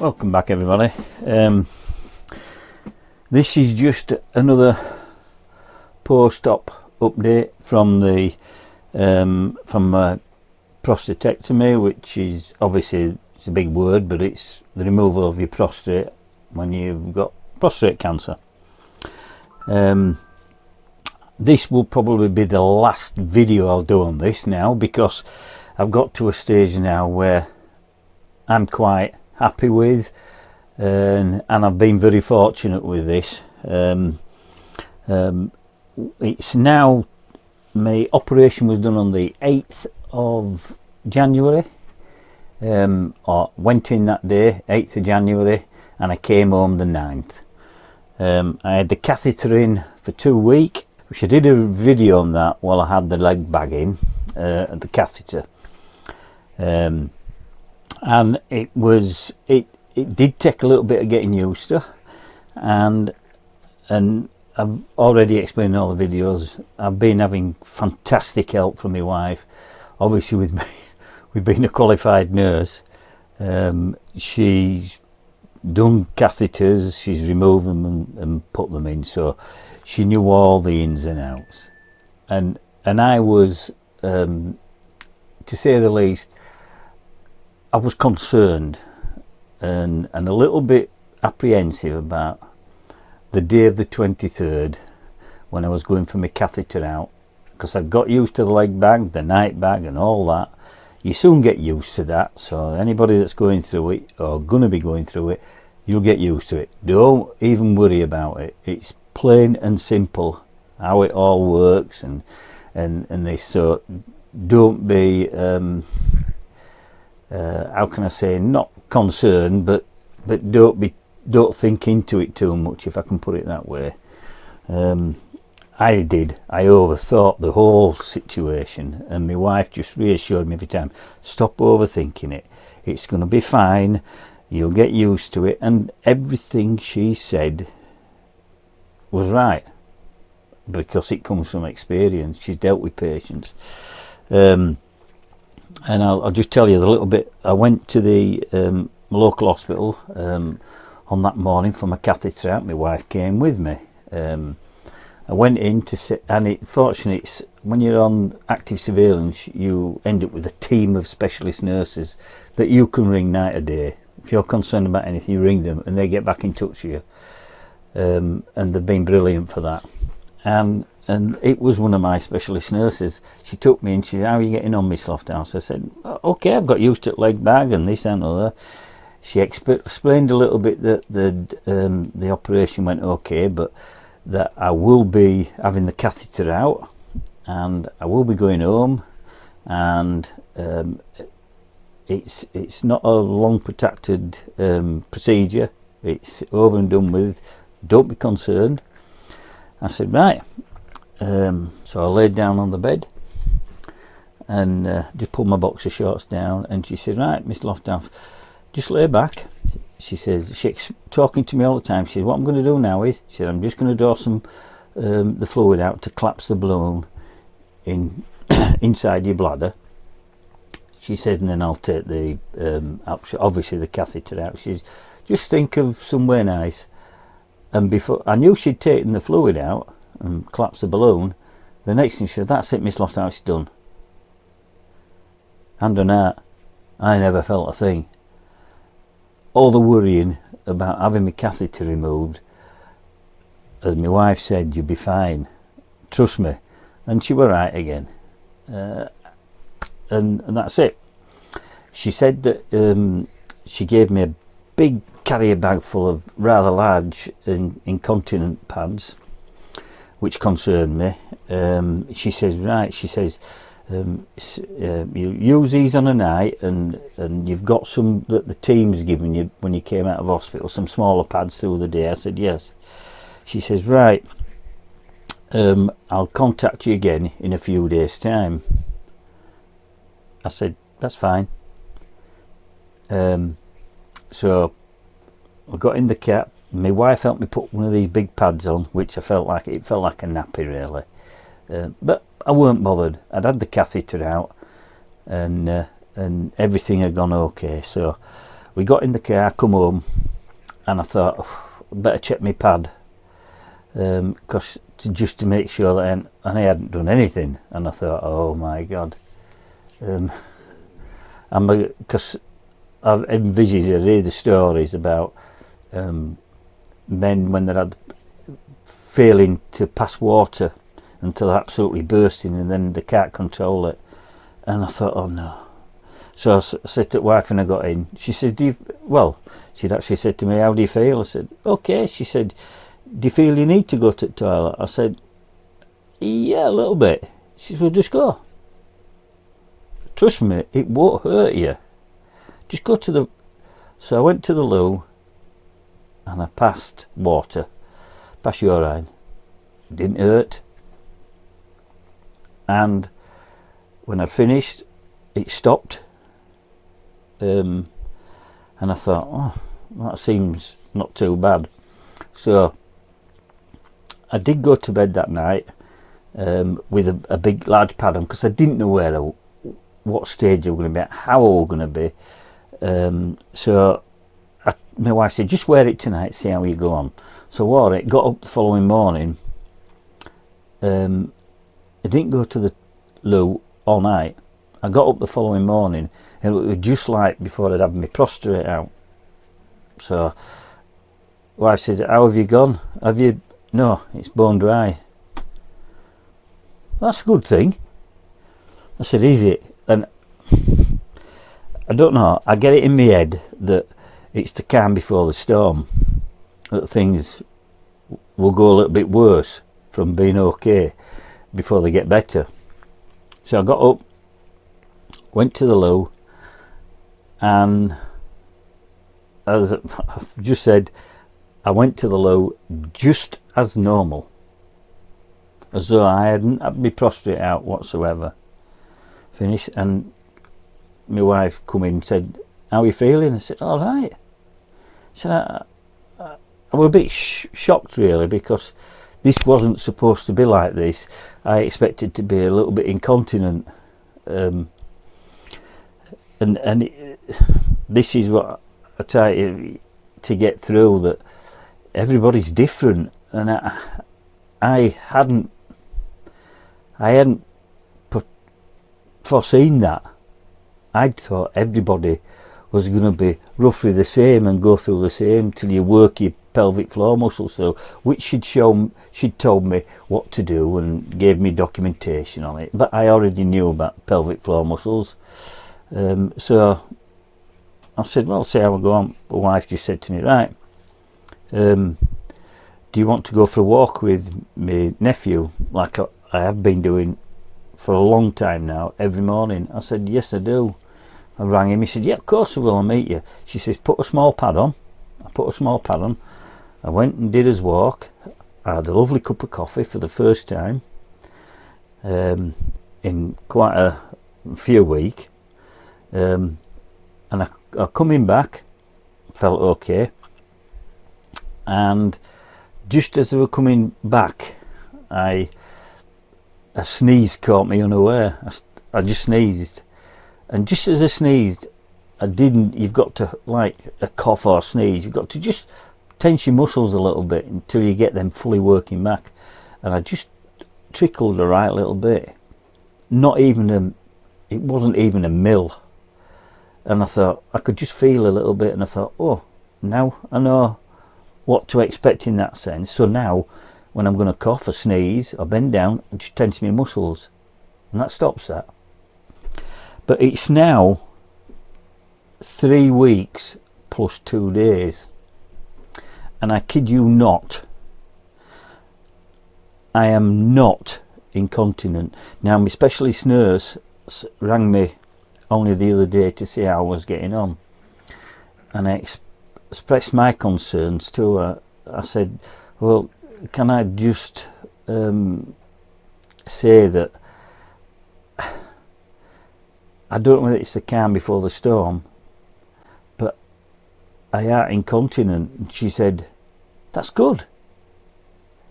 Welcome back, everybody. This is just another post-op update from the prostatectomy, which is obviously, it's a big word, but it's the removal of your prostate when you've got prostate cancer. This will probably be the last video I'll do on this now, because I've got to a stage now where I'm quite happy with, and I've been very fortunate with this. It's now, my operation was done on the 8th of January, or went in that day, 8th of January, and I came home the 9th. I had the catheter in for 2 weeks, which I did a video on that while I had the leg bag in, the catheter. And it did take a little bit of getting used to, and I've already explained in all the videos, I've been having fantastic help from my wife, obviously with me, with being a qualified nurse. She's done catheters, she's removed them and put them in, so she knew all the ins and outs, and I was, to say the least, I was concerned and a little bit apprehensive about the day of the 23rd when I was going for my catheter out, because I got used to the leg bag, the night bag and all that. You soon get used to that, so anybody that's going through it or going to be going through it, you'll get used to it. Don't even worry about it. It's plain and simple how it all works, and this, so don't be how can I say, not concerned, but don't think into it too much, if I can put it that way. I overthought the whole situation, and my wife just reassured me every time, stop overthinking it, it's going to be fine, you'll get used to it. And everything she said was right, because it comes from experience. She's dealt with patients. And I'll just tell you a little bit. I went to the local hospital on that morning for my catheter out. My wife came with me. I went in to sit, and fortunately, it's, when you're on active surveillance, you end up with a team of specialist nurses that you can ring night or day. If you're concerned about anything, you ring them and they get back in touch with you. And they've been brilliant for that. And it was one of my specialist nurses. She took me and she said, how are you getting on, Miss Lofthouse? I said, okay, I've got used to the leg bag and this and other. She explained a little bit that the operation went okay, but that I will be having the catheter out and I will be going home, and it's not a long protracted procedure. It's over and done with. Don't be concerned. I said, right. So I laid down on the bed and just pulled my boxer shorts down, and she said, right, Miss Lofthouse, just lay back. She says, she's talking to me all the time. She said, what I'm going to do now is, she said, I'm just going to draw some the fluid out to collapse the balloon in inside your bladder. She said, and then I'll take the obviously the catheter out. She says, just think of somewhere nice. And before I knew she'd taken the fluid out and collapsed the balloon, the next thing she said, that's it, Miss Lofthouse, it's done. Hand on heart, I never felt a thing. All the worrying about having my catheter removed, as my wife said, you'll be fine, trust me, and she were right again. And that's it. She said that she gave me a big carrier bag full of rather large incontinent pads, which concerned me. She says, right, she says, you use these on a night, and you've got some that the team's given you when you came out of hospital, some smaller pads through the day. I said, yes. She says, right, I'll contact you again in a few days' time. I said, that's fine. So I got in the cab. My wife helped me put one of these big pads on, which it felt like a nappy really, but I weren't bothered. I'd had the catheter out, and everything had gone okay. So we got in the car, come home, and I thought, oh, I better check my pad, because just to make sure that I hadn't done anything. And I thought, oh my God, because I've envisaged, I read the stories about men when they're failing to pass water until they're absolutely bursting, and then they can't control it. And I thought, oh no. So I said to the wife when I got in, she said, she'd actually said to me, how do you feel? I said, okay. She said, do you feel you need to go to the toilet? I said, yeah, a little bit. She said, well, just go. Trust me, it won't hurt you. Just go to the... So I went to the loo and I passed water, passed urine. It didn't hurt. And when I finished, it stopped. And I thought, oh, that seems not too bad. So I did go to bed that night with a big large pad on, because I didn't know what stage I was going to be at, how I was going to be. So my wife said, just wear it tonight, see how you go on. So I wore it, got up the following morning. I didn't go to the loo all night. I got up the following morning, and it was just like before I'd had my prostate out. So wife said, how have you gone? Have you... No, it's bone dry. That's a good thing. I said, is it? And I don't know, I get it in my head that it's the calm before the storm, that things will go a little bit worse from being okay before they get better. So I got up, went to the loo, and as I've just said, I went to the loo just as normal, as though I hadn't had my prostate out whatsoever. Finished, and my wife come in and said, how are you feeling? I said, all right. I said, I was a bit shocked really, because this wasn't supposed to be like this. I expected to be a little bit incontinent, and this is what I try to get through, that everybody's different, and I hadn't foreseen that. I'd thought everybody was going to be roughly the same and go through the same till you work your pelvic floor muscles. So, which she'd told me what to do and gave me documentation on it. But I already knew about pelvic floor muscles. So I said, well, see how I go on. My wife just said to me, right, do you want to go for a walk with my nephew, like I have been doing for a long time now, every morning? I said, yes, I do. I rang him. He said, yeah, of course I will, I'll meet you. She says, put a small pad on. I put a small pad on. I went and did his walk. I had a lovely cup of coffee for the first time in quite a few weeks. And I coming back, felt okay. And just as I was coming back, a sneeze caught me unaware. I just sneezed, and just as I sneezed, you've got to, like a cough or sneeze, you've got to just tense your muscles a little bit until you get them fully working back. And I just trickled a right little bit, it wasn't even a mill. And I thought, I could just feel a little bit, and I thought, oh, now I know what to expect in that sense. So now when I'm going to cough or sneeze or bend down, I just tense my muscles, and that stops that. But it's now 3 weeks plus 2 days, and I kid you not, I am not incontinent. Now my specialist nurse rang me only the other day to see how I was getting on, and I expressed my concerns to her. I said, well, can I just say that I don't know whether it's the calm before the storm, but I am incontinent. And she said, that's good.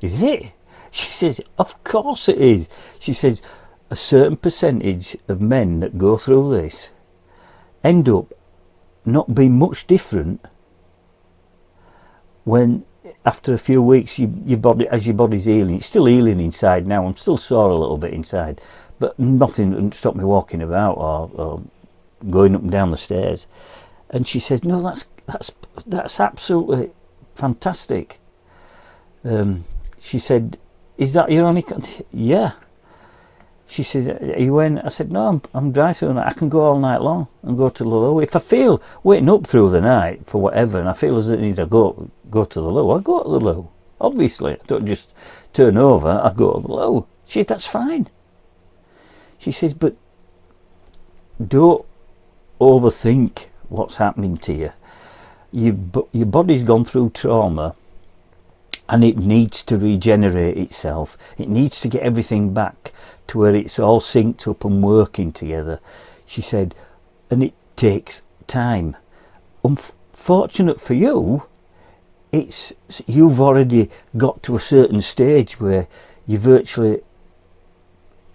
Is it? She says, of course it is. She says, a certain percentage of men that go through this end up not be much different when after a few weeks your body's healing. It's still healing inside now. I'm still sore a little bit inside, but nothing stopped me walking about or going up and down the stairs. And she said, no, that's absolutely fantastic. She said, is that your only yeah. She said, are you in? I said, no, I'm dry through the night. I can go all night long and go to the loo. If I feel waiting up through the night for whatever and I feel as if I need to go to the loo, I go to the loo. Obviously, I don't just turn over, I go to the loo. She said, that's fine. She says, but don't overthink what's happening to you. Your body's gone through trauma and it needs to regenerate itself. It needs to get everything back to where it's all synced up and working together. She said, and it takes time. Unfortunate for you, you've already got to a certain stage where you virtually,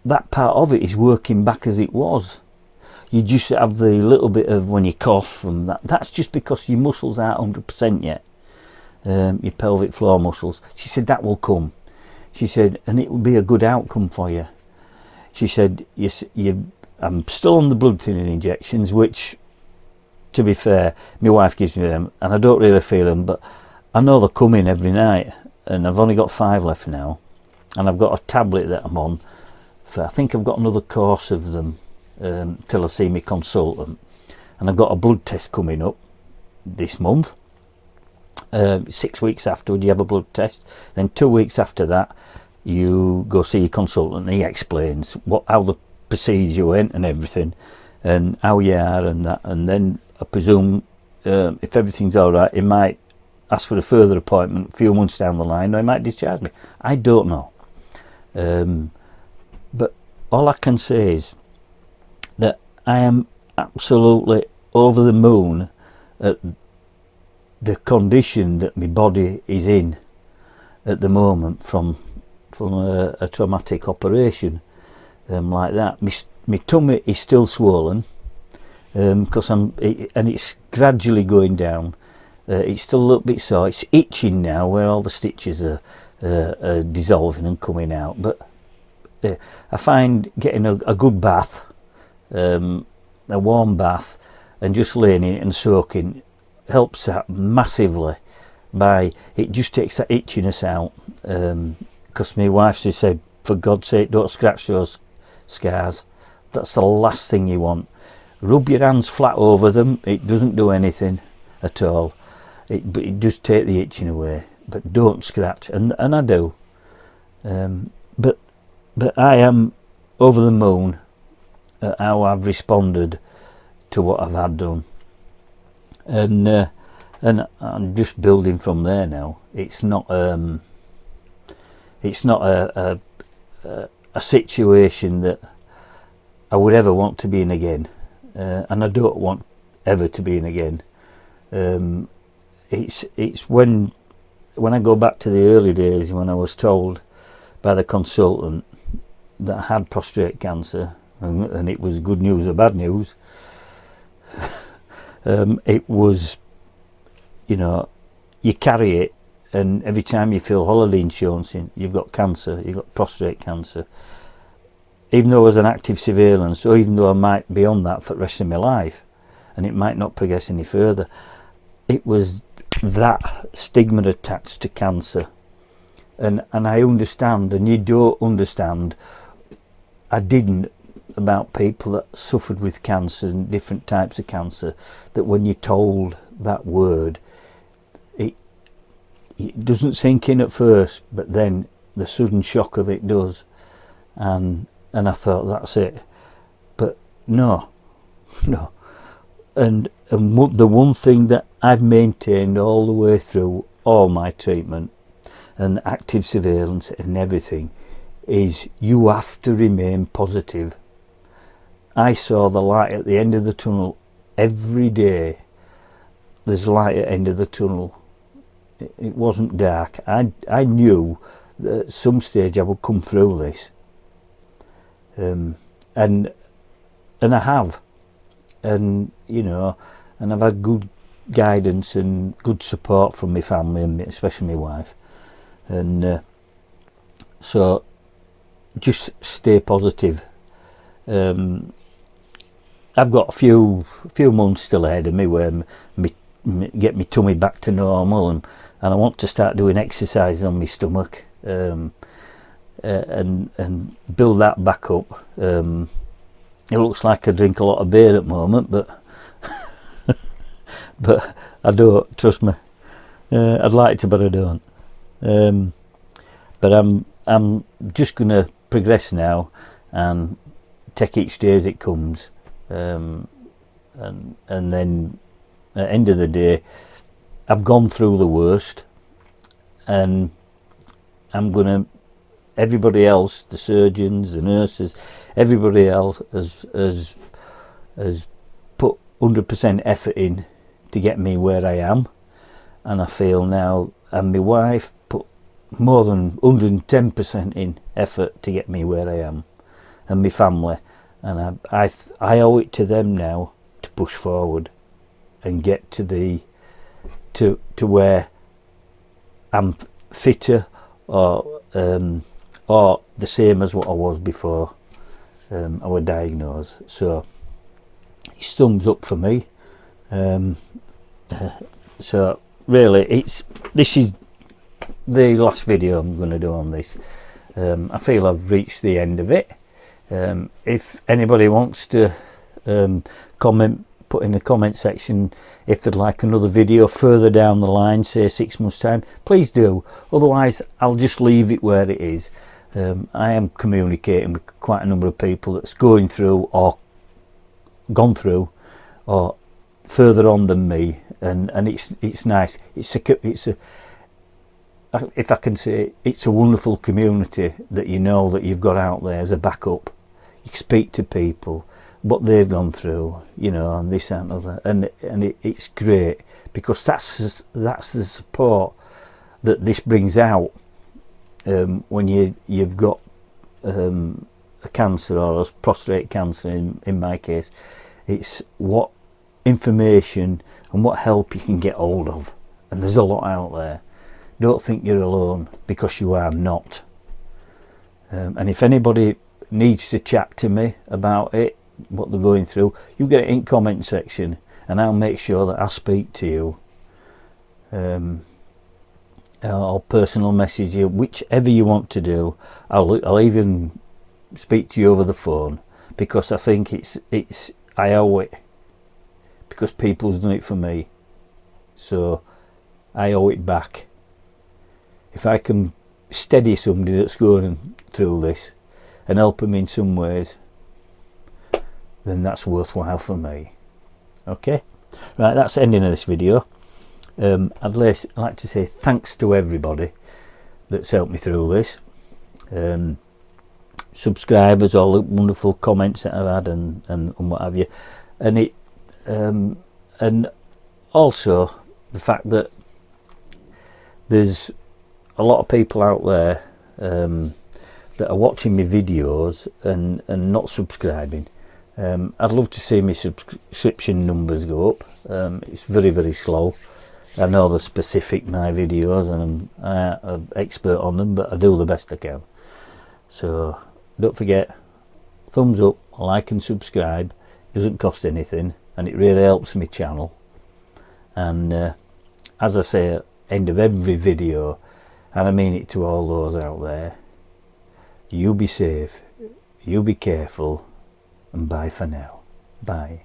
that part of it is working back as it was. You just have the little bit of when you cough, and that's just because your muscles aren't 100% yet. Your pelvic floor muscles. She said that will come. She said, and it will be a good outcome for you. She said, I'm still on the blood thinning injections, which, to be fair, my wife gives me them, and I don't really feel them, but I know they're coming every night, and I've only got 5 left now, and I've got a tablet that I'm on. I think I've got another course of them till I see my consultant, and I've got a blood test coming up this month. 6 weeks afterward you have a blood test, then 2 weeks after that you go see your consultant and he explains how the procedure went and everything and how you are and that, and then I presume if everything's alright he might ask for a further appointment a few months down the line, or he might discharge me. I don't know, but all I can say is that I am absolutely over the moon at the condition that my body is in at the moment from a traumatic operation like that. My tummy is still swollen because and it's gradually going down. It's still a little bit sore. It's itching now where all the stitches are dissolving and coming out. But I find getting a good bath, a warm bath, and just laying in it and soaking helps that massively. It just takes that itchiness out, because my wife just said, for God's sake, don't scratch those scars. That's the last thing you want. Rub your hands flat over them, it doesn't do anything at all, but it does take the itching away, but don't scratch, and I do, but I am over the moon at how I've responded to what I've had done. And I'm just building from there now. It's not a situation that I would ever want to be in again, and I don't want ever to be in again. It's when I go back to the early days when I was told by the consultant that I had prostate cancer, and it was good news or bad news. It was, you carry it, and every time you fill holiday insurance in, you've got cancer, you've got prostate cancer. Even though I was an active surveillance, or even though I might be on that for the rest of my life, and it might not progress any further, it was that stigma attached to cancer. And I understand, and you don't understand, I didn't, about people that suffered with cancer and different types of cancer, that when you're told that word, it doesn't sink in at first, but then the sudden shock of it does, and I thought, that's it. But no, and the one thing that I've maintained all the way through all my treatment and active surveillance and everything is you have to remain positive. I saw the light at the end of the tunnel every day. There's light at the end of the tunnel. It wasn't dark. I knew that at some stage I would come through this, and I have, and and I've had good guidance and good support from my family, and especially my wife. And so just stay positive. I've got a few months still ahead of me where get my tummy back to normal, and I want to start doing exercises on my stomach, and build that back up. It looks like I drink a lot of beer at the moment, but but I don't, trust me. I'd like to, but I don't. But I'm just gonna progress now and take each day as it comes, and then at the end of the day, I've gone through the worst, and I'm gonna, everybody else, the surgeons, the nurses, everybody else has put 100% effort in to get me where I am, and I feel now, and my wife put more than 110% in effort to get me where I am, and my family, and I owe it to them now to push forward and get to where I'm fitter, or the same as what I was before I was diagnosed. So it's thumbs up for me. So really, this is the last video I'm going to do on this. I feel I've reached the end of it. If anybody wants to comment, put in the comment section if they'd like another video further down the line, say 6 months time, please do. Otherwise I'll just leave it where it is. I am communicating with quite a number of people that's going through or gone through or further on than me, and it's nice. It's a if I can say, it's a wonderful community that you know that you've got out there as a backup. You speak to people, what they've gone through, you know, and this and other, and it's great, because that's the support that this brings out when you've got a cancer, or a prostate cancer in my case. It's what information and what help you can get hold of, and there's a lot out there. Don't think you're alone, because you are not. And if anybody needs to chat to me about it, what they're going through, you get it in comment section, and I'll make sure that I speak to you. I'll personal message you, whichever you want to do. I'll even speak to you over the phone, because I think I owe it, because people's done it for me, so I owe it back. If I can steady somebody that's going through this and help them in some ways, then that's worthwhile for me. Okay, right, that's the ending of this video. I'd like to say thanks to everybody that's helped me through this. Subscribers, all the wonderful comments that I've had, and what have you, and also the fact that there's a lot of people out there that are watching my videos and not subscribing. I'd love to see my subscription numbers go up. It's very, very slow. I know they're specific, my videos, and I'm an expert on them, but I do the best I can. So don't forget, thumbs up, like and subscribe. It doesn't cost anything, and it really helps my channel. And as I say at the end of every video, and I mean it to all those out there, you be safe, you be careful, and bye for now. Bye.